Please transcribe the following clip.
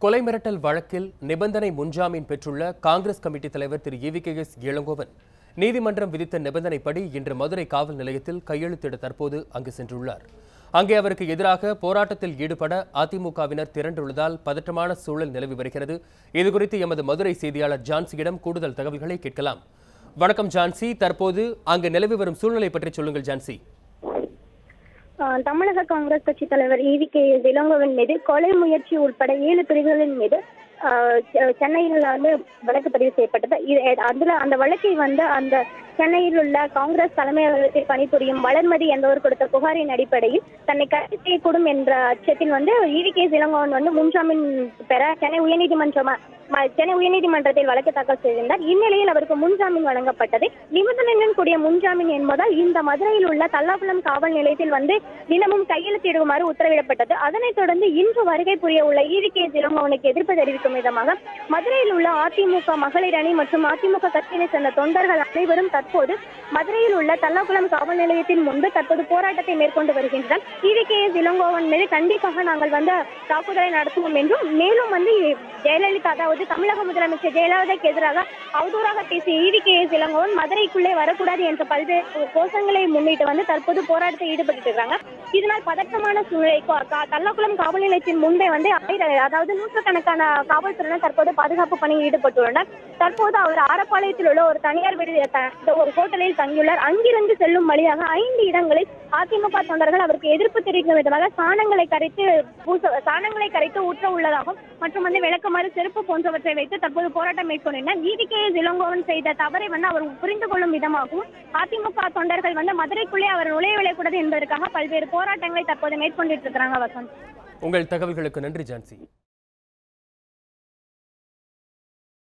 கொலை மிரட்டல் வழக்கில் நிபந்தனை முன்ஜாமீன் பெற்றுள்ள காங்கிரஸ் கமிட்டி தலைவர் திரு EVKS இளங்கோவன் நீதிமன்றம் விதித்த நிபந்தனைப்படி இன்று மதுரை காவல் நிலையத்தில் கையெழுத்திட தற்போது அங்கு சென்றுள்ளார். அங்கே அவருக்கு எதிராக போராட்டத்தில் ஈடுபட அதிமுகவினர் திரண்டுள்ளதால் பதற்றமான சூழல் நிலவி வருகிறது. இதுகுறித்து எமது மதுரை செய்தியாளர் ஜான்சியிடம் கூடுதல் தகவல்களை கேட்கலாம். வணக்கம் ஜான்சி, தற்போது அங்கு நிலவி வரும் சூழ்நிலை பற்றி சொல்லுங்கள் ஜான்சி. தமிழக காங்கிரஸ் கட்சி தலைவர் EVKS இளங்கோவன் மீது கொலை முயற்சி உட்பட 7 பிரிவுகளின் மீது சென்னையில் வழக்கு பதிவு செய்யப்பட்டது. அந்த வழக்கை அந்த சென்னையில் உள்ள காங்கிரஸ் தலைமை அலுவலகத்தில் பணிபுரியும் வளர்மதி என்பவர் கொடுத்த புகாரின் அடிப்படையில் தன்னை கைது செய்யக்கூடும் என்ற அச்சத்தில் EVKS இளங்கோவன் முன்ஜாமீன் பெற சென்னை உயர்நீதிமன்றத்தில் வழக்கு தாக்கல் செய்திருந்தார். இந்நிலையில் அவருக்கு முன்ஜாமீன் வழங்கப்பட்டது. நிபந்தனையுடன் கூடிய முன்ஜாமீன் என்பதால் இந்த மதுரையில் உள்ள தல்லாகுளம் காவல் நிலையத்தில் தினமும் கையெழுத்திடுமாறு உத்தரவிடப்பட்டது. அதனைத் தொடர்ந்து இன்று வருகை புரிய உள்ள EVKS இளங்கோவனுக்கு எதிர்ப்பு தெரிவிக்கும் விதமாக மதுரையில் உள்ள அதிமுக மகளிர் அணி மற்றும் அதிமுக கட்சியினை சேர்ந்த தொண்டர்கள் அனைவரும் தற்போது மதுரையில் உள்ள தல்லாகுளம் காவல் நிலையத்தின் முன்பு தற்போது போராட்டத்தை மேற்கொண்டு வருகின்றனர். EVKS இளங்கோவன் மீது கண்டிப்பாக நாங்கள் தாக்குதலை நடத்துவோம் என்றும் மேலும் ஜெயலலிதா, அதாவது தமிழக முதலமைச்சர் ஜெயலலிதாவுக்கு எதிராக அவதூறாக பேசிய EVKS இளங்கோவன் மதுரைக்குள்ளே வரக்கூடாது என்ற பல்வேறு கோஷங்களை முன்னிட்டு தற்போது போராட்டத்தில் ஈடுபட்டு இருக்காங்க. இதனால் பதற்றமான சூழலை தல்லாகுளம் காவல் நிலையத்தின் முன்பே அதாவது நூற்றுக்கணக்கான காவல்துறையினர் தற்போது பாதுகாப்பு பணியில் ஈடுபட்டுள்ளனர். தற்போது அவர் ஆரப்பாளையத்தில் உள்ள ஒரு தனியார் ஒரு ஹோட்டலில் தங்கியுள்ளார். அங்கிருந்து செல்லும் வழியாக 5 இடங்களில் அதிமுக தொண்டர்கள் அவருக்கு எதிர்ப்பு தெரிவிக்கும் விதமாக சாணங்களை கரைத்து ஊற்ற உள்ளதாகவும் மற்றும் விளக்குமாறு செருப்பு போன்றவற்றை வைத்து தற்போது போராட்டம் மேற்கொண்டனர். EVKS இளங்கோவன் செய்த தவறை அவர் புரிந்து கொள்ளும் விதமாகவும் அதிமுக தொண்டர்கள் மதுரைக்குள்ளே அவர் நுழையவிடக்கூடாது என்பதற்காக பல்வேறு போராட்டங்களை தற்போது மேற்கொண்டிருக்கிறாங்க. வசந்த், உங்கள் தகவல்களுக்கு நன்றி ஜான்சி.